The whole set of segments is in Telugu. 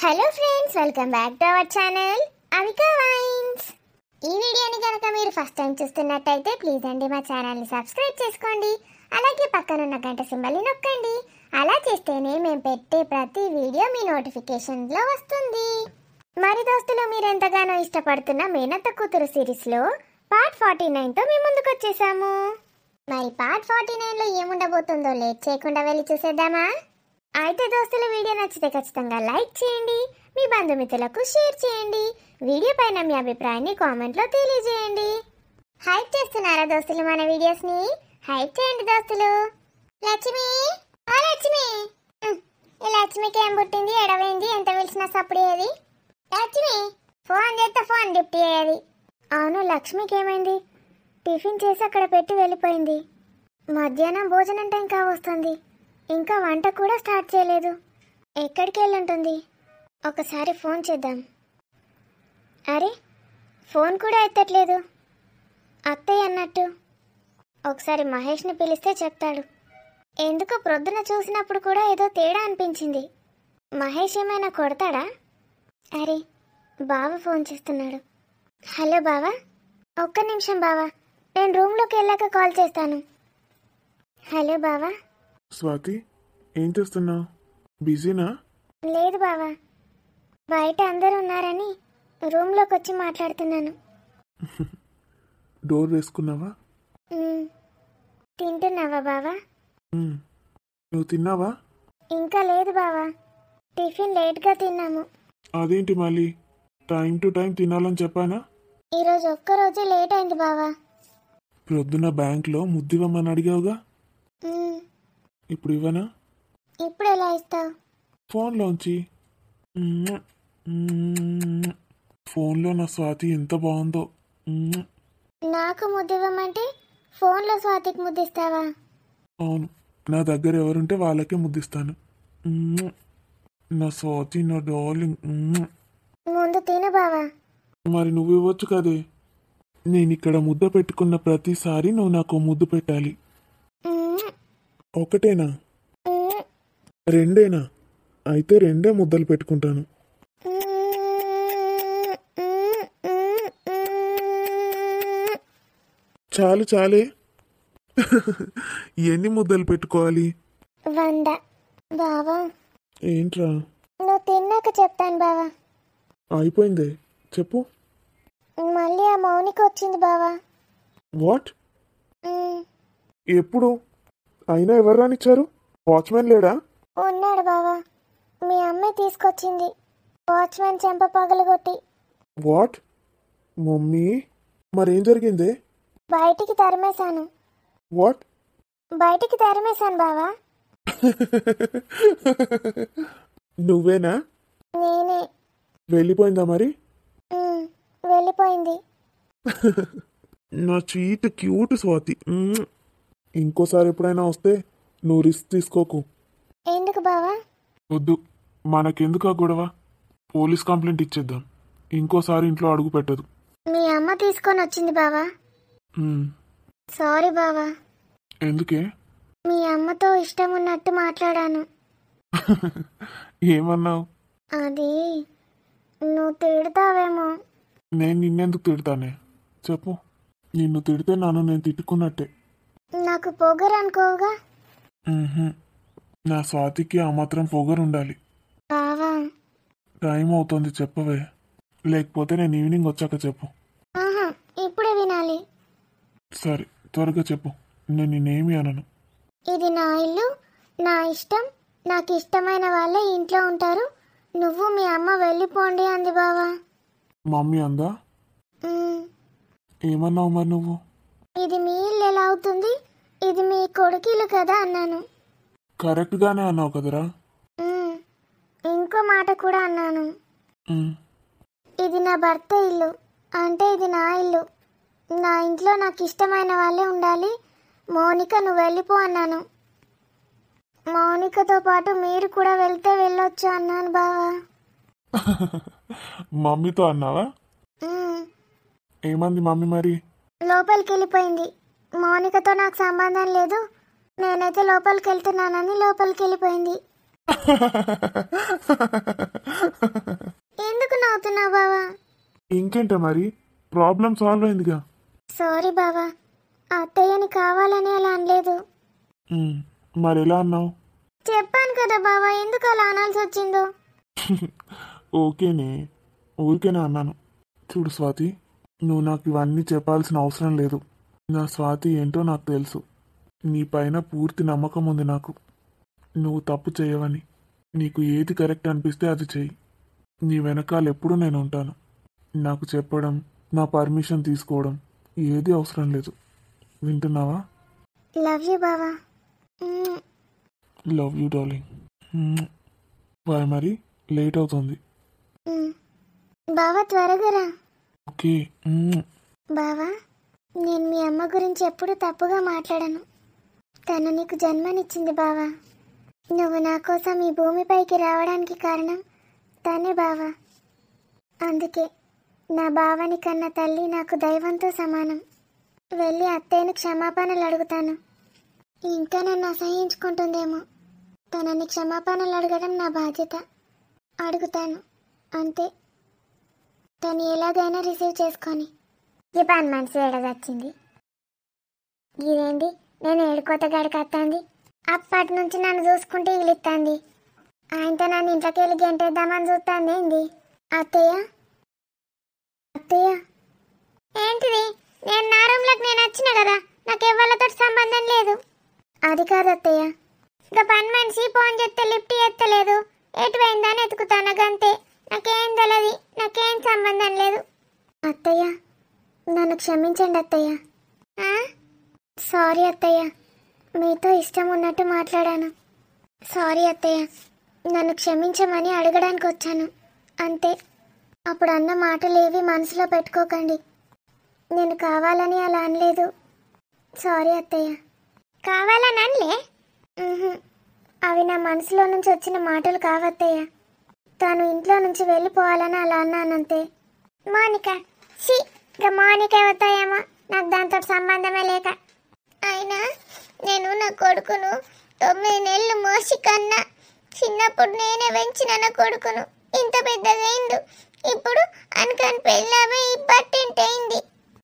Hello friends, welcome back to our channel Avika wines. ఈ వీడియోని కనుక మీరు ఫస్ట్ టైం చూస్తున్నట్టయితే ప్లీజ్ అండి మా ఛానల్ని సబ్స్క్రైబ్ చేసుకోండి. అలాగే పక్కనున్న గంట సింబల్ని నొక్కండి. అలా చేస్తేనే మేము పెట్టే ప్రతి వీడియో మీ నోటిఫికేషన్లో వస్తుంది. మరి దోస్తులు, మీరు ఎంతగానో ఇష్టపడుతున్న మేనత్త కూతురు సిరీస్లో పార్ట్ 49తో మేము ముందుకు వచ్చేసాము. మరి పార్ట్ 49లో ఏముండబోతుందో లేట్ చేయకుండా వెళ్ళి చూసేద్దామా? అయితే దోస్తుల, వీడియో నచ్చితే ఖచ్చితంగా లైక్ చేయండి, మీ బంధుమిత్రులకు షేర్ చేయండి, వీడియో పైన మీ అభిప్రాయాన్ని కామెంట్లో తెలియజేయండి. హైప్ చేస్తున్నారా దోస్తులు మన వీడియోస్ని? హైప్ చేయండి దోస్తులు. లక్ష్మి, ఆ లక్ష్మి, ఈ లక్ష్మికి ఏం పుట్టింది, ఎడవైంది, ఎంత పిలిచినా సప్పుడేది. లక్ష్మి, ఫోన్ చేస్తే ఫోన్ లిఫ్ట్ చేయది. అవును, లక్ష్మికి ఏమైంది? టిఫిన్ చేసి అక్కడ పెట్టి వెళ్ళిపోయింది. మధ్యాహ్నం భోజనం టైం కావస్తుంది, ఇంకా వంట కూడా స్టార్ట్ చేయలేదు. ఎక్కడికి వెళ్ళుంటుంది? ఒకసారి ఫోన్ చేద్దాం. అరే, ఫోన్ కూడా ఎత్తట్లేదు. అత్తయ్య అన్నట్టు. ఒకసారి మహేష్ని పిలిస్తే చెప్తాడు. ఎందుకో ప్రొద్దున చూసినప్పుడు కూడా ఏదో తేడా అనిపించింది. మహేష్ ఏమైనా కొడతాడా? అరే, బావ ఫోన్ చేస్తున్నాడు. హలో బావా, ఒక్క నిమిషం బావా, నేను రూమ్లోకి వెళ్ళాక కాల్ చేస్తాను. హలో బావా. స్వాతి, ఏం చేస్తున్నావు? బిజీనా? లేదు బావా, బయట అందరూ ఉన్నారని రూమ్లోకి వచ్చి మాట్లాడుతున్నాను. డోర్ వేసుకున్నావా? తింటున్నావా బావా? నువ్వు తిన్నావా? ఇంకా లేదు బావా, టిఫిన్ లేట్గా తిన్నాము. అదేంటి మళ్ళీ? టైం టు టైం తినాలని చెప్పానా? ఈరోజు ఒక్కరోజు లేట్ అయింది బావా. ప్రొద్దున బ్యాంక్లో ముద్దివ్వమని అడిగావుగా, ఇప్పుడు ఇవ్వనా? ఇప్పుడు ఎలా ఇస్తావు? ఫోన్లోంచి. ఫోన్లో నా స్వాతి ఎంత బాగుందో. నాకు ముద్దివ్వమంటే ఫోన్లో స్వాతికి ముద్దిస్తావా? అవును, నా దగ్గర ఎవరుంటే వాళ్ళకే ముద్దిస్తాను. నా స్వాతి, నా డార్లింగ్. ముందు తిను బావా. మరి నువ్వు ఇవ్వచ్చు కదే. నేను ఇక్కడ ముద్ద పెట్టుకున్న ప్రతిసారి నువ్వు నాకు ముద్దు పెట్టాలి. ఒకటేనా? రెండేనా? అయితే రెండే ముద్దలు పెట్టుకుంటాను. చాలు చాలే. ఎన్ని ముద్దలు పెట్టుకోవాలి? 100. బావా, ఏంట్రా? నువ్వు తిన్నాక చెప్తాను బావా. అయిపోయిందే, చెప్పు. మళ్ళీ ఆ మౌనికి వచ్చింది బావా. వాట్? ఎప్పుడు? అయినా ఎవరు రానిచ్చారు? వాచ్మెన్ లేడా? ఉన్నాడు బావా, మీ అమ్మాయి తీసుకొచ్చింది. వాచ్మెన్ చెంప పగలగొట్టి. వాట్? మమ్మీ, మరేం జరిగిందే? బయటికి తరిమేశాను. వాట్? బయటికి తరిమేశాను బావా. నువ్వేనా? నేనే. వెళ్ళిపోయిందా మరి? వెళ్ళిపోయింది. నా చీట్ క్యూట్ స్వాతి. ఇంకోసారి ఎప్పుడైనా వస్తే నువ్వు రిస్క్ తీసుకోకు. ఎందుకు బావా? వద్దు, మనకెందుకు ఆ గొడవ? పోలీస్ కంప్లైంట్ ఇచ్చేద్దాం. ఇంకోసారి ఇంట్లో అడుగు పెట్టదు. మీ అమ్మ తీసుకొని వచ్చింది బావా. సారీ బావా. ఎందుకే? మీ అమ్మతో ఇష్టం ఉన్నట్టు మాట్లాడాను. ఏమన్నావు? అది నువ్వు తిడతావేమో. నేను నిన్నెందుకు తిడతానే? చెప్పు. నిన్ను తిడితే నన్ను నేను తిట్టుకున్నట్టే. నాకు పొగరు అనుకోవుగా. నా స్వాతికి ఆ మాత్రం పొగరుండాలి. బావా, టైం అవుతుంది, చెప్పవే. లేకపోతే నేను ఈవినింగ్ వచ్చాక చెప్పు. ఇప్పుడే వినాలి. సరే, త్వరగా చెప్పు. నేను నిన్నేమి అనను. ఇది నా ఇల్లు, నా ఇష్టం, నాకు ఇష్టమైన వాళ్ళే ఇంట్లో ఉంటారు. నువ్వు మీ అమ్మ వెళ్ళిపోండి అంది బావా. మమ్మీ అందా? ఏమన్నావు మరి నువ్వు? ఇది మీ ఇల్లు ఎలా అవుతుంది? ఇది మీ కొడుకిల్లు కదా అన్నాను. కరెక్ట్గానే అన్నావు కదరా. ఇంకో మాట కూడా అన్నాను. ఇది నా భర్త ఇల్లు, అంటే ఇది నా ఇల్లు. నా ఇంట్లో నాకు ఇష్టమైన వాళ్ళే ఉండాలి. మౌనిక, నువ్వు వెళ్ళిపో అన్నాను. మౌనికతో పాటు మీరు కూడా వెళ్తే వెళ్ళొచ్చు అన్నాను బావా. మమ్మీతో అన్నావా? ఏమంది మమ్మీ మరి? లోపలికి వెళ్ళిపోయింది. మౌనికతో నాకు సంబంధం లేదు, నేనైతే లోపలికి వెళ్తున్నానని లోపలికి వెళ్ళిపోయింది. ఎందుకు నవ్వుతున్నావు బావా? ఇంకేంట మరి, ప్రాబ్లం సాల్వ్ అయిందిగా. సారీ బావా, అత్తయ్యని కావాలని అలా అనలేదు. మరి ఎలా అన్నావు? చెప్పాను కదా బావా, ఎందుకు అలా అనాల్సి వచ్చిందో. ఓకేనే, ఊరికేనే అన్నాను. చూడు స్వాతి, నువ్వు నాకు ఇవన్నీ చెప్పాల్సిన అవసరం లేదు. నా స్వాతి ఏంటో నాకు తెలుసు. నీ పైన పూర్తి నమ్మకం ఉంది నాకు. నువ్వు తప్పు చేయవని. నీకు ఏది కరెక్ట్ అనిపిస్తే అది చెయ్యి. నీ వెనకాల ఎప్పుడూ నేను ఉంటాను. నాకు చెప్పడం, నా పర్మిషన్ తీసుకోవడం ఏది అవసరం లేదు. వింటున్నావా? లవ్ యూ బావా. Love you darling. బాయ్, మరి లేట్ అవుతుంది. బావా త్వరగా రా. ఓకే. బావా, నేను మీ అమ్మ గురించి ఎప్పుడు తప్పుగా మాట్లాడను. తను నీకు జన్మనిచ్చింది బావా. నువ్వు నా కోసం ఈ భూమిపైకి రావడానికి కారణం తనే బావా. అందుకే నా బావని కన్న తల్లి నాకు దైవంతో సమానం. వెళ్ళి అత్తయ్యను క్షమాపణలు అడుగుతాను. ఇంకా నన్ను అసహించుకుంటుందేమో. తనని క్షమాపణలు అడగడం నా బాధ్యత. అడుగుతాను అంతే. తను ఎలాగైనా రిసీవ్ చేసుకొని. ఈ పని మనసు ఏడదొచ్చింది. ఇదేంటి, నేను ఏడుకోత గడకత్తాంది. అప్పటి నుంచి నన్ను చూసుకుంటే ఇగిలిత్తాంది. ఆయనతో నన్ను ఇంట్లోకి వెళ్ళి గెంటేద్దామని చూస్తాంది. ఏంది అత్తయ్య? అత్తయ్య ఏంటిది? నేను నా రూమ్లోకి నేను వచ్చిన కదా, నాకు ఎవరితో సంబంధం లేదు. అది కాదు అత్తయ్య, ఇంకా పని మనిషి ఫోన్ చేస్తే లిఫ్ట్ చేస్తలేదు. ఎటు పోయిందని ఎతుకుతాను గంతే. నాకేం తెలియదు, నాకేం సంబంధం లేదు. అత్తయ్య నన్ను క్షమించండి అత్తయ్య. సారీ అత్తయ్య, మీతో ఇష్టం ఉన్నట్టు మాట్లాడాను. సారీ అత్తయ్య, నన్ను క్షమించమని అడగడానికి వచ్చాను అంతే. అప్పుడు అన్న మాటలేవి మనసులో పెట్టుకోకండి. నేను కావాలని అలా అనలేదు. సారీ అత్తయ్య. కావాలని అనలే. అవి నా మనసులో నుంచి వచ్చిన మాటలు కావత్తయ్య. తను ఇంట్లో నుంచి వెళ్ళిపోవాలని అలా అన్నానంతే. మౌనిక ఇక మౌనిక అవుతాయేమో, నాకు దాంతో సంబంధమే లేక. అయినా నేను నా కొడుకును 9 నెలలు మోసి కన్నా. చిన్నప్పుడు నేనే పెంచిన నా కొడుకును ఇంత పెద్దగా అయిండు. ఇప్పుడు అనుకని పెళ్ళామే ఇప్పటింటైంది.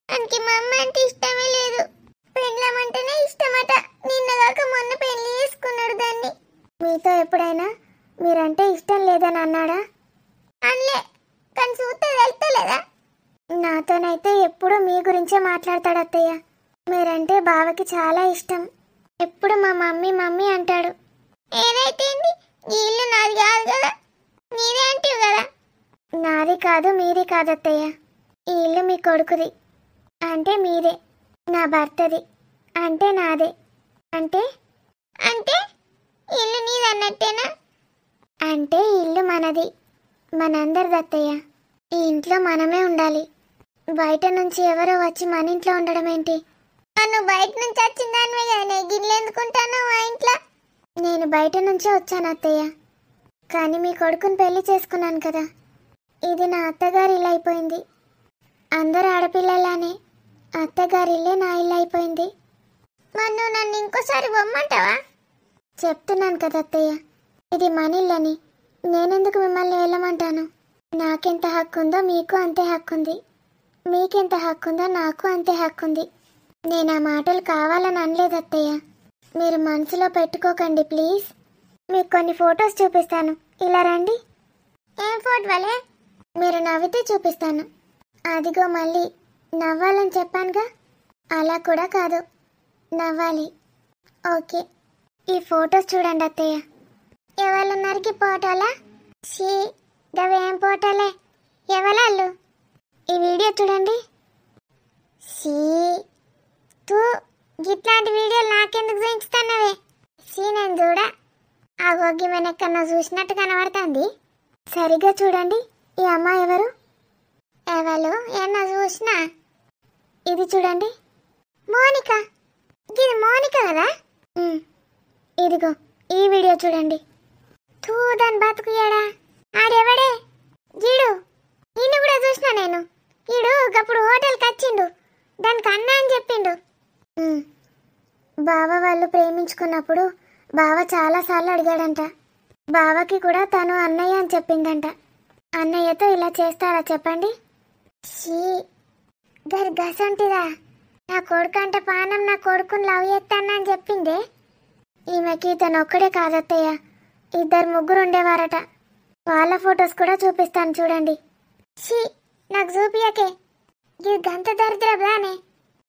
అనికి మా అమ్మ అంటే ఇష్టమే లేదు. పెళ్ళామంటేనే ఇష్టమట. నిన్నగాక మొన్న పెళ్లి చేసుకున్నాడు దాన్ని. మీతో ఎప్పుడైనా మీరంటే ఇష్టం లేదని అన్నాడా? అనలే, కానీ చూస్తే వెళ్తలేదా? నాతోనైతే ఎప్పుడు మీ గురించే మాట్లాడతాడు అత్తయ్య. మీరంటే బావకి చాలా ఇష్టం. ఎప్పుడు మా మమ్మీ మమ్మీ అంటాడు. ఏదైతే ఈ ఇల్లు నాది కాదు కదా, నీదే అంటివి కదా. నాది కాదు మీది కాదు అత్తయ్య. ఈ ఇల్లు మీ కొడుకుది అంటే మీదే, నా భర్తది అంటే నాదే. అంటే అంటే ఇల్లు నీది అన్నట్టేనా? అంటే ఇల్లు మనది, మనందరిది అత్తయ్య. ఈ ఇంట్లో మనమే ఉండాలి. బయట నుంచి ఎవరో వచ్చి మన ఇంట్లో ఉండడం ఏంటి? నువ్వు బయట నుంచి వచ్చిన దానివే కదా గిన్నెలు ఎందుకుంటాను ఆ ఇంట్లో. నేను బయట నుంచే వచ్చాను అత్తయ్య, కానీ మీ కొడుకుని పెళ్లి చేసుకున్నాను కదా. ఇది నా అత్తగారి ఇల్లు అయిపోయింది. అందరు ఆడపిల్లలానే అత్తగారి ఇల్లే నా ఇల్లు అయిపోయింది. మరి నువ్వు నన్ను ఇంకోసారి పొమ్మంటావా? చెప్తున్నాను కదా అత్తయ్య, ఇది మన ఇల్లని. నేనెందుకు మిమ్మల్ని వెళ్ళమంటాను? నాకెంత హక్కు ఉందో మీకు అంతే హక్కు ఉంది. మీకెంత హక్కు ఉందో నాకు అంతే హక్కు ఉంది. నేను ఆ మాటలు కావాలని అనలేదు అత్తయ్య. మీరు మనసులో పెట్టుకోకండి ప్లీజ్. మీకు కొన్ని ఫొటోస్ చూపిస్తాను, ఇలా రండి. ఏం ఫోటోలే? మీరు నవ్వితే చూపిస్తాను. అదిగో మళ్ళీ నవ్వాలని చెప్పానుగా, అలా కూడా కాదు, నవ్వాలి. ఓకే, ఈ ఫొటోస్ చూడండి అత్తయ్య. ఎవరున్నారికి ఫోటోలా? గవేం ఫోటోలే, ఎవరాళ్ళు? ఈ వీడియో చూడండి. తూ గిట్లాంటి వీడియోలు నాకెందుకు చూపించుతానవే? నేను చూడ. ఆ గొగ్గి వెనక్కన్నా చూసినట్టు కనబడుతుంది. సరిగ్గా చూడండి. ఈ అమ్మాయి ఎవరు? ఎవరు ఏమన్నా చూసినా? ఇది చూడండి, మౌనిక. ఇది మౌనిక కదా? ఇదిగో ఈ వీడియో చూడండి. తూ దాని బతుకుయాడా, ఆడెవడే? గీడు నిన్ను కూడా చూసినా నేను. ఈడు ఒకప్పుడు హోటల్కి వచ్చిండు, దానికి అన్నా అని చెప్పిండు. బావ వాళ్ళు ప్రేమించుకున్నప్పుడు బావ చాలాసార్లు అడిగాడంట, బావకి కూడా తను అన్నయ్య అని చెప్పిందంట. అన్నయ్యతో ఇలా చేస్తారా చెప్పండి? షీ గసంటిదా? నా కొడుకు అంటే పానం, నా కొడుకుని లవ్ చేస్తానని చెప్పిందే. ఈమెకి తను ఒక్కడే కాదత్తయ్య, 2-3 ఉండేవారట. వాళ్ళ ఫొటోస్ కూడా చూపిస్తాను చూడండి. షీ నాకు చూపియకే, ఇది గంత దరిద్రదానే.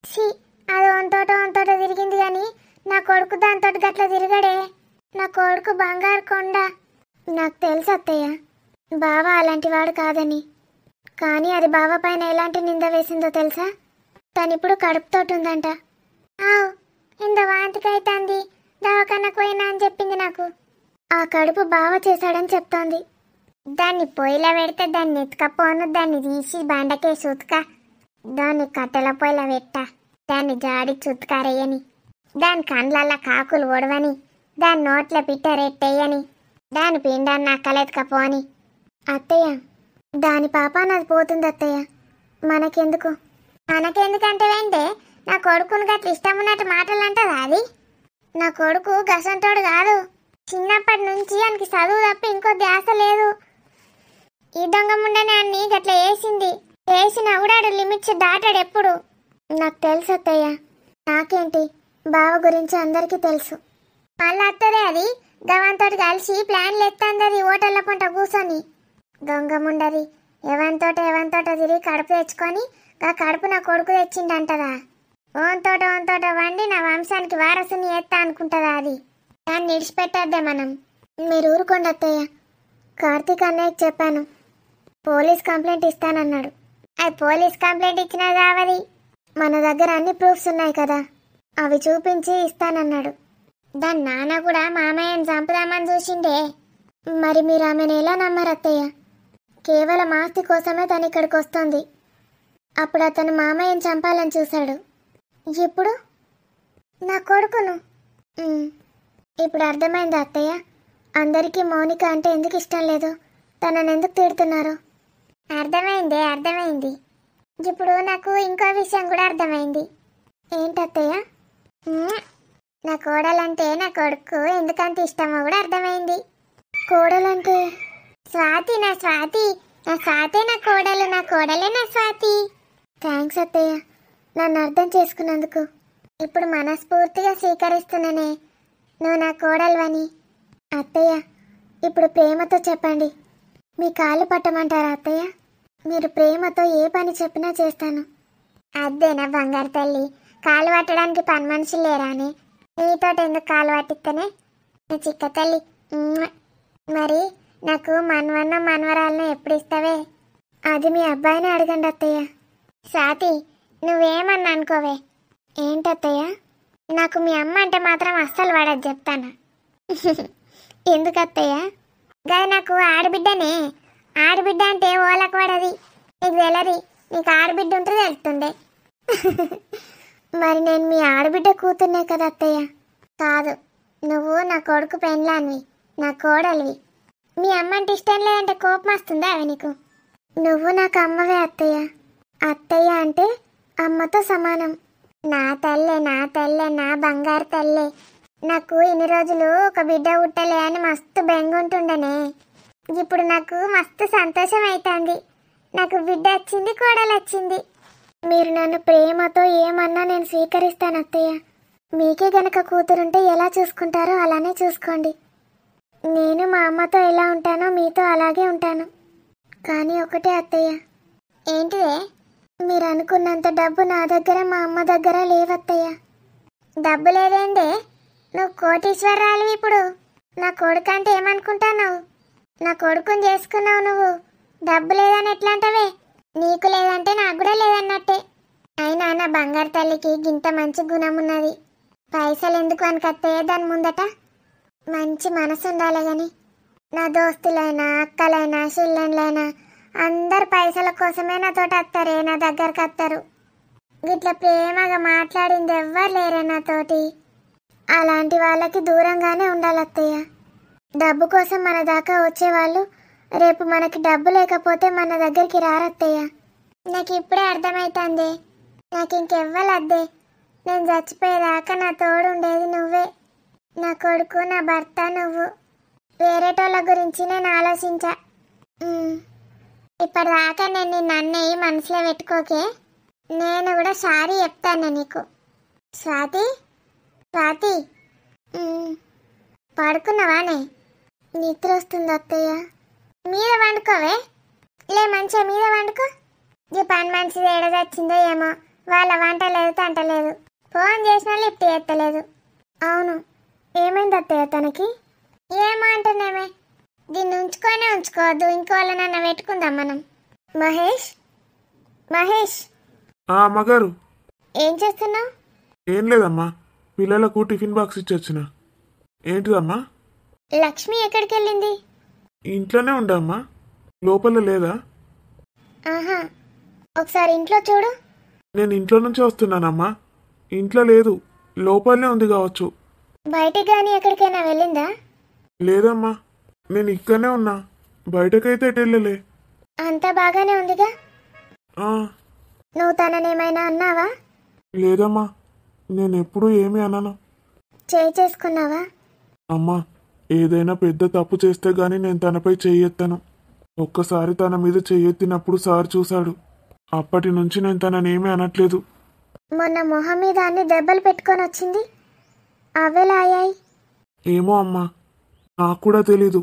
షీ అది వంతోట తిరిగింది కానీ నా కొడుకు దాంతో గట్ల తిరగడే. నా కొడుకు బంగారు కొండ. నాకు తెలుసు అత్తయ్య, బావ అలాంటి వాడు కాదని. కానీ అది బావ పైన ఎలాంటి నింద వేసిందో తెలుసా? తనిప్పుడు కడుపుతోటుందంట. ఆవ్ ఇంత వాంతికైతుంది, దవాఖానకు పోయినా అని చెప్పింది నాకు. ఆ కడుపు బావ చేశాడని చెప్తోంది. దాన్ని పొయ్యిలో పెడితే దాన్ని ఎత్తుకపోను, దాన్ని తీసి బండకేసి ఉతుక, దాన్ని కట్టెల పొయ్యిలో పెట్ట, దాన్ని జాడి చుతుకారేయని, దాని కండ్లల్లా కాకులు ఒడవని, దాని నోట్ల పిట్ట రెట్టేయని, దాని పిండాన్ని అక్కలెత్తుకపోని. అత్తయ్య దాని పాప నాది పోతుంది అత్తయ్య, మనకెందుకు? మనకెందుకంటే వెంటే నా కొడుకుని గట్ల ఇష్టం ఉన్నట్టు మాటలు అంటదా అది? నా కొడుకు గసంటోడు కాదు. చిన్నప్పటి నుంచి ఆయనకి చదువు తప్ప ఇంకో ధ్యాస లేదు. ఈ దొంగ ముండనే అన్ని గట్ల వేసింది. వేసినా కూడా ఆడు లిమిట్స్ దాటాడు ఎప్పుడు. నాకు తెలుసు అత్తయ్య, నాకేంటి బావ గురించి అందరికీ తెలుసు. మళ్ళీ అత్తదే అది గవంతో కలిసి ప్లాన్లు ఎత్తంది హోటళ్ళ పంట కూర్చొని. దొంగ ముండది ఎవంతోట తిరిగి కడుపు తెచ్చుకొని ఆ కడుపు నా కొడుకు తెచ్చిండంటదా? ఓంతోట వండి నా వంశానికి వారసుని ఎత్తా అనుకుంటుందా అది? దాన్ని విడిచిపెట్టద్దే మనం. మీరు ఊరుకోండి అత్తయ్య, కార్తీక్ అన్నయ్యకి చెప్పాను, పోలీస్ కంప్లైంట్ ఇస్తానన్నాడు. అది పోలీస్ కంప్లైంట్ ఇచ్చినా కావది, మన దగ్గర అన్ని ప్రూఫ్స్ ఉన్నాయి కదా, అవి చూపించి ఇస్తానన్నాడు. దాని నాన్న కూడా మామయ్యని చంపుదామని చూసిండే. మరి మీరు ఆమెను ఎలా నమ్మరు అత్తయ్య? కేవలం ఆస్తి కోసమే తను ఇక్కడికి వస్తుంది. అప్పుడు అతను మామయ్యని చంపాలని చూశాడు. ఇప్పుడు నా కొడుకును. ఇప్పుడు అర్థమైంది అత్తయ్య, అందరికీ మౌనిక అంటే ఎందుకు ఇష్టం లేదు, తనని ఎందుకు తిడుతున్నారో. అర్థమైంది. ఇప్పుడు నాకు ఇంకో విషయం కూడా అర్థమైంది. ఏంటత్తయ్య? నా కోడలంటే నా కొడుకు ఎందుకంత ఇష్టమో కూడా అర్థమైంది. కోడలంటే స్వాతి, నా స్వాతి నా కోడలు, నా కోడలే నా స్వాతి. థ్యాంక్స్ అత్తయ్య, నన్ను అర్థం చేసుకున్నందుకు. ఇప్పుడు మనస్ఫూర్తిగా స్వీకరిస్తున్నానే నువ్వు నా కోడలువని. అత్తయ్య ఇప్పుడు ప్రేమతో చెప్పండి, మీ కాళ్ళు పట్టమంటారా అత్తయ్య? మీరు ప్రేమతో ఏ పని చెప్పినా చేస్తాను. అదేనా బంగారు తల్లి, కాలు పట్టడానికి పని మనుషులు లేరానే? నీతో ఎందుకు కాలు పట్టిస్తేనే నా చిక్క తల్లి. మరి నాకు మనవరాలను ఎప్పుడు ఇస్తావే? అది మీ అబ్బాయిని అడగండి అత్తయ్య. స్వాతి నువ్వేమన్నా అనుకోవే. ఏంటత్తయ్య? నాకు మీ అమ్మ అంటే మాత్రం అస్సలు పడదు చెప్తాను. ఎందుకు అత్తయ్య? గది నాకు ఆడబిడ్డనే. ఆడబిడ్డ అంటే ఓలకు పడది, నీకు తెలది. నీకు ఆడబిడ్డ ఉంటే తెలుస్తుండే. మరి నేను మీ ఆడబిడ్డ కూతుర్నే కదా అత్తయ్య? కాదు, నువ్వు నా కొడుకు పెండ్లాన్వి, నా కోడలివి. మీ అమ్మ అంటే ఇష్టం లేదంటే కోపం వస్తుందా అవి నీకు? నువ్వు నాకు అమ్మవే అత్తయ్య. అత్తయ్య అంటే అమ్మతో సమానం. నా తల్లే నా బంగారు తల్లే. నాకు ఇన్ని రోజులు ఒక బిడ్డ పుట్టలే అని మస్తు బెంగుంటుండనే. ఇప్పుడు నాకు మస్తు సంతోషం అవుతుంది. నాకు బిడ్డ వచ్చింది, కోడలు వచ్చింది. మీరు నన్ను ప్రేమతో ఏమన్నా నేను స్వీకరిస్తాను అత్తయ్య. మీకే గనక కూతురుంటే ఎలా చూసుకుంటారో అలానే చూసుకోండి. నేను మా అమ్మతో ఎలా ఉంటానో మీతో అలాగే ఉంటాను. కానీ ఒకటే అత్తయ్య. ఏంటిదే? మీరు అనుకున్నంత డబ్బు నా దగ్గర మా అమ్మ దగ్గర లేవత్తయ్య. డబ్బు లేదేందే? నువ్వు కోటీశ్వరరాలు. ఇప్పుడు నా కొడుకు అంటే ఏమనుకుంటున్నావు? నా కొడుకుని చేసుకున్నావు నువ్వు. డబ్బు లేదని ఎట్లా అంటావే? నీకు లేదంటే నాకు కూడా లేదన్నట్టే. అయినా నా బంగారు తల్లికి గింత మంచి గుణం ఉన్నది. పైసలు ఎందుకు అనుకత్తయ్య దాని ముందట? మంచి మనసు ఉండాలి కానీ. నా దోస్తులైనా అక్కలైనా చెల్లెళ్ళైనా అందరు పైసల కోసమే నాతోటి వస్తారే, నా దగ్గరకు వస్తారు. గిట్ల ప్రేమగా మాట్లాడింది ఎవ్వరు లేరే నాతోటి. అలాంటి వాళ్ళకి దూరంగానే ఉండాలి అత్తయ్య. డబ్బు కోసం మన దాకా వచ్చేవాళ్ళు రేపు మనకి డబ్బు లేకపోతే మన దగ్గరికి రారత్తయ్య. నాకు ఇప్పుడే అర్థమవుతుంది. నాకు ఇంకెవ్వలద్దే. నేను చచ్చిపోయేదాకా నా తోడు ఉండేది నువ్వే. నా కొడుకు, నా భర్త నువ్వు. వేరేటోళ్ళ గురించి నేను ఆలోచించా. ఇప్పటిదాకా నేను నిన్ను అన్నయ్య మనసులో పెట్టుకోకే. నేను కూడా సారీ చెప్తాను నీకు. స్వాతి, స్వాతి, పడుకున్నావానే? నిద్ర వస్తుంది అత్తయ్య. మీద వండుకోవే. లే మంచిగా మీద వండుకో. ఈ పని మనిషి ఏడదొచ్చిందో ఏమో, వాళ్ళ వంట లేదు తంట లేదు. ఫోన్ చేసినా లిఫ్ట్ చేస్తలేదు. అవును, ఏమైంది అత్తయ్య తనకి? ఏమో అంటున్నామే. దీన్ని ఉంచుకొనే ఉంచుకోవద్దు, ఇంకో వాళ్ళనన్నా పెట్టుకుందాం మనం. మహేష్, మహేష్. అమ్మగారు, ఏం చేస్తున్నావు? ఏం లేదమ్మా, పిల్లలకు టిఫిన్ బాక్స్ ఇచ్చొచ్చిన. ఏంటిదమ్మా? లక్ష్మి ఎక్కడికి వెళ్ళింది? ఇంట్లోనే ఉండమ్మా, లోపల లేదా? ఆహా, ఒకసారి ఇంట్లో చూడు. నేను ఇంట్లో నుంచే వస్తున్నానమ్మా, ఇంట్లో లేదు, లోపలనే ఉంది కావచ్చు. బయటికి కానీ ఎక్కడికైనా వెళ్ళిందా? లేదమ్మా, నేను ఇక్కడనే ఉన్నా, బయటకైతే ఎటు వెళ్ళలే. అంతా బాగానే ఉందిగా? ఆ, నువ్వు తననేమైనా అన్నావా? లేదమ్మా, నేను ఎప్పుడూ ఏమీ అనను. చేయి చేసుకున్నావా? అమ్మా, ఏదైనా పెద్ద తప్పు చేస్తే గాని నేను తనపై చెయ్యెత్తను. ఒక్కసారి తన మీద చెయ్యెత్తినప్పుడు సార్ చూశాడు. అప్పటి నుంచి నేను తననేమీ అనట్లేదు. మొన్న మొహం మీద అన్ని దెబ్బలు పెట్టుకొని వచ్చింది, అవెలా అయ్యాయి? ఏమో అమ్మా, నాకు కూడా తెలీదు.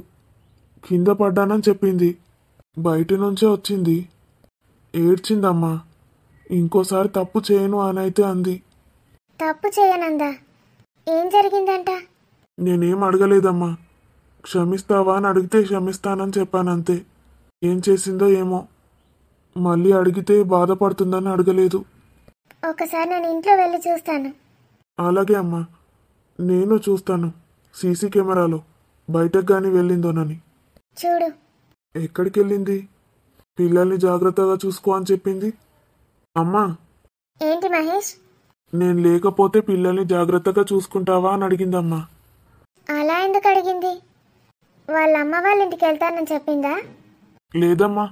కింద పడ్డానని చెప్పింది, బయట నుంచే వచ్చింది. ఏడ్చిందమ్మా. ఇంకోసారి తప్పు చేయను అనైతే అంది. తప్పు చేయనందా? ఏం జరిగిందంట? నేనేం అడగలేదమ్మా, క్షమిస్తావా అని అడిగితే క్షమిస్తానని చెప్పానంతే. ఏం చేసిందో ఏమో, మళ్ళీ అడిగితే బాధపడుతుందని అడగలేదు. ఒకసారి నేను ఇంట్లో వెళ్ళి చూస్తాను. అలాగే అమ్మా, నేను చూస్తాను సీసీ కెమెరాలో బయటకు కానీ వెళ్ళిందోనని. చూడు. ఎక్కడికి వెళ్ళింది? పిల్లల్ని జాగ్రత్తగా చూసుకో అని చెప్పింది. అమ్మా, ఏంటి మహేష్? నేను లేకపోతే పిల్లల్ని జాగ్రత్తగా చూసుకుంటావా అని అడిగిందమ్మా. అలా ఎందుకు అడిగింది? వాళ్ళ అమ్మ వాళ్ళ ఇంటికి వెళ్తానని చెప్పిందా? లేదమ్మా,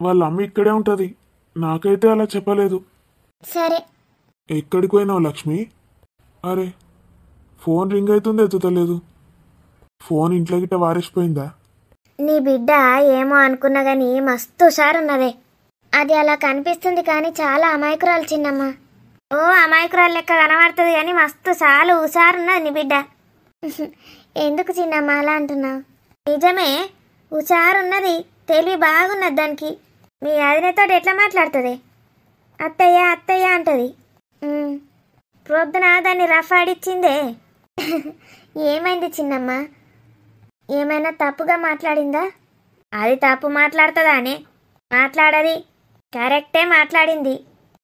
వాళ్ళ అమ్మ ఇక్కడే ఉంటుంది, నాకైతే అలా చెప్పలేదు. సరే. ఎక్కడికి పోయినావు లక్ష్మి? అరే, ఫోన్ రింగ్ అవుతుంది, ఎత్తుతలేదు. ఫోన్ ఇంట్లో గిట్ట వారేసిపోయిందా? నీ బిడ్డ ఏమో అనుకున్నా గానీ మస్తు హుషారున్నదే. అది అలా కనిపిస్తుంది కానీ చాలా అమాయకురాలు చిన్నమ్మ. ఓ అమాయకురాలు లెక్క కనబడుతుంది కానీ మస్తు చాలా హుషారున్నది నీ బిడ్డ. ఎందుకు చిన్నమ్మ అలా అంటున్నావు? నిజమే, హుషారున్నది, తెలివి బాగున్నది దానికి. మీ అదినతో ఎట్లా మాట్లాడుతుంది? అత్తయ్య అత్తయ్య అంటది. ప్రొద్దున దాన్ని రఫ్ ఆడిచ్చిందే. ఏమైంది చిన్నమ్మ? ఏమైనా తప్పుగా మాట్లాడిందా? అది తప్పు మాట్లాడుతుందానే? మాట్లాడది, కరెక్టే మాట్లాడింది,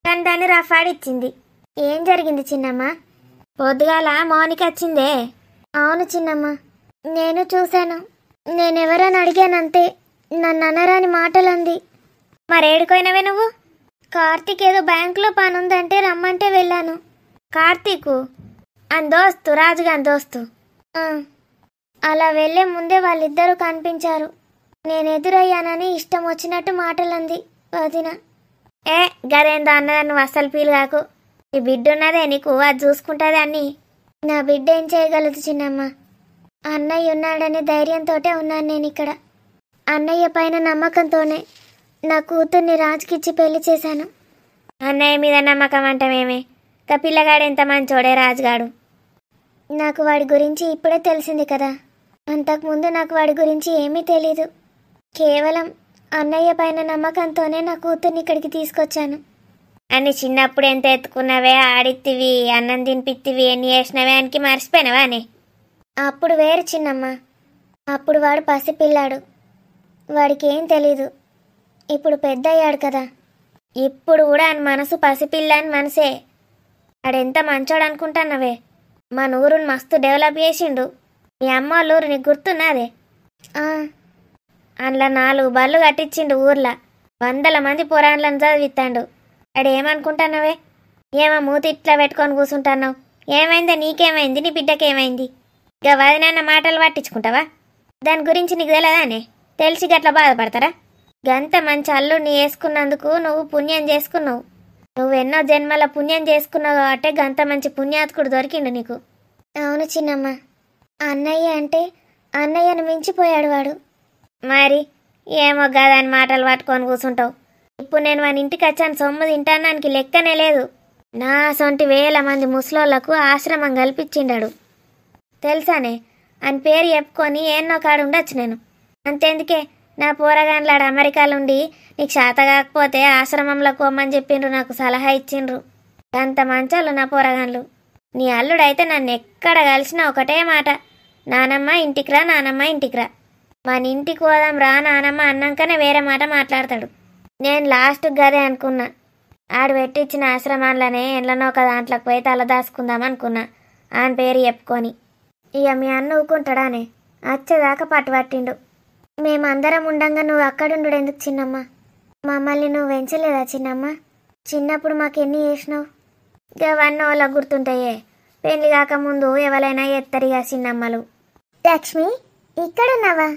కానీ దాన్ని రఫ్ ఆడిచ్చింది. ఏం జరిగింది చిన్నమ్మ? పొద్దుగాల మౌనిక వచ్చిందే. అవును చిన్నమ్మ, నేను చూశాను. నేనెవరని అడిగానంతే, నన్ను అనరాని మాటలంది. మరేడుకోయినవే నువ్వు? కార్తీక్ ఏదో బ్యాంకులో పని ఉందంటే రమ్మంటే వెళ్ళాను. కార్తీకు అని దోస్తు, రాజుగాని దోస్తు. అలా వెళ్ళే ముందే వాళ్ళిద్దరూ కనిపించారు. నేను ఎదురయ్యానని ఇష్టం వచ్చినట్టు మాటలంది వదిన. గదేందో అన్నదాన్ని నువ్వు అస్సలు ఫీల్ కాకు. ఈ బిడ్డ ఉన్నదే నీకు, అది చూసుకుంటుంది అన్నీ. నా బిడ్డ ఏం చేయగలదు చిన్నమ్మ? అన్నయ్య ఉన్నాడనే ధైర్యంతోటే ఉన్నాను నేను ఇక్కడ. అన్నయ్య పైన నమ్మకంతోనే నా కూతుర్ని రాజుకిచ్చి పెళ్లి చేశాను. అన్నయ్య మీద నమ్మకం అంటామేమే? కా పిల్లగాడు ఎంత మంచోడే రాజుగాడు. నాకు వాడి గురించి ఇప్పుడే తెలిసింది కదా, అంతకుముందు నాకు వాడి గురించి ఏమీ తెలీదు. కేవలం అన్నయ్య పైన నమ్మకంతోనే నా కూతుర్ని ఇక్కడికి తీసుకొచ్చాను. అన్ని చిన్నప్పుడు ఎంత ఎత్తుకున్నావే, ఆడిత్తివి, అన్నం తినిపిత్తివి, ఎన్ని చేసినవే అనికి మర్చిపోయినవా అని? అప్పుడు వేరు చిన్నమ్మ, అప్పుడు వాడు పసిపిల్లాడు, వాడికి ఏం తెలీదు. ఇప్పుడు పెద్ద అయ్యాడు కదా, ఇప్పుడు కూడా ఆయన మనసు పసిపిల్ల అని మనసే. ఆడెంత మంచోడు అనుకుంటున్నావే? మన ఊరుని మస్తు డెవలప్ చేసిండు. మీ అమ్మ వాళ్ళ ఊరు నీకు గుర్తున్నదే? అందులో 4 బళ్ళు కట్టించిండు. ఊర్లో 100 మంది పురాణాలను చదివిస్తాడు. ఆడు ఏమనుకుంటున్నావే? ఏమో మూతి ఇట్లా పెట్టుకొని కూర్చుంటున్నావు? ఏమైందా? నీకేమైంది? నీ బిడ్డకేమైంది? ఇక వదినన్న మాటలు పట్టించుకుంటావా? దాని గురించి నీకు తెలియదానే? తెలిసి గట్లా బాధపడతారా? గంత మంచి అల్లుడిని వేసుకున్నందుకు నువ్వు పుణ్యం చేసుకున్నావు. నువ్వెన్నో జన్మల పుణ్యం చేసుకున్నావు కాబట్టి గంత మంచి పుణ్యాత్కుడు దొరికిండు నీకు. అవును చిన్నమ్మ, అన్నయ్య అంటే అన్నయ్యను మించిపోయాడు వాడు. మరి ఏమో గదాని మాటలు పట్టుకొని కూర్చుంటావు. ఇప్పుడు నేను వాని ఇంటికి వచ్చాను, సొమ్ము తింటానానికి లెక్కనే లేదు. నా సొంటి వేల మంది ముసలోళ్లకు ఆశ్రమం కల్పించిండాడు తెలుసానే. అని పేరు చెప్పుకొని ఏన్నో కాడు ఉండొచ్చు నేను. అంతెందుకే, నా పోరగాన్లాడు అమెరికాలుండి నీకు శాత కాకపోతే ఆశ్రమంలో పోమని చెప్పిండ్రు, నాకు సలహా ఇచ్చిండ్రు. అంత మంచోళ్ళు నా పోరగాన్లు. నీ అల్లుడైతే నన్ను ఎక్కడ కలిసినా ఒకటే మాట, నానమ్మ ఇంటికి రా, నానమ్మ ఇంటికి రా. మన ఇంటికి పోదాం రా నానమ్మ అన్నాకనే వేరే మాట మాట్లాడతాడు. నేను లాస్ట్ గదే అనుకున్నా. ఆడు పెట్టించిన ఆశ్రమాన్లనే ఎండ్లనో ఒక దాంట్లోకి పోయి తల దాచుకుందాం అనుకున్నా ఆయన పేరు చెప్పుకొని. ఇక మీ అన్న ఊకుంటాడానే, వచ్చేదాకా పట్టుబట్టిండు. మేమందరం ఉండంగా నువ్వు అక్కడుండు ఎందుకు చిన్నమ్మ? మమ్మల్ని నువ్వు పెంచలేదా చిన్నమ్మ? చిన్నప్పుడు మాకెన్ని చేసినావు? ఇవన్నీ వాళ్ళ గుర్తుంటాయే. పెళ్లి కాకముందు ఎవరైనా ఎత్తరిగా చిన్నమ్మలు. లక్ష్మి ఇక్కడున్నావా?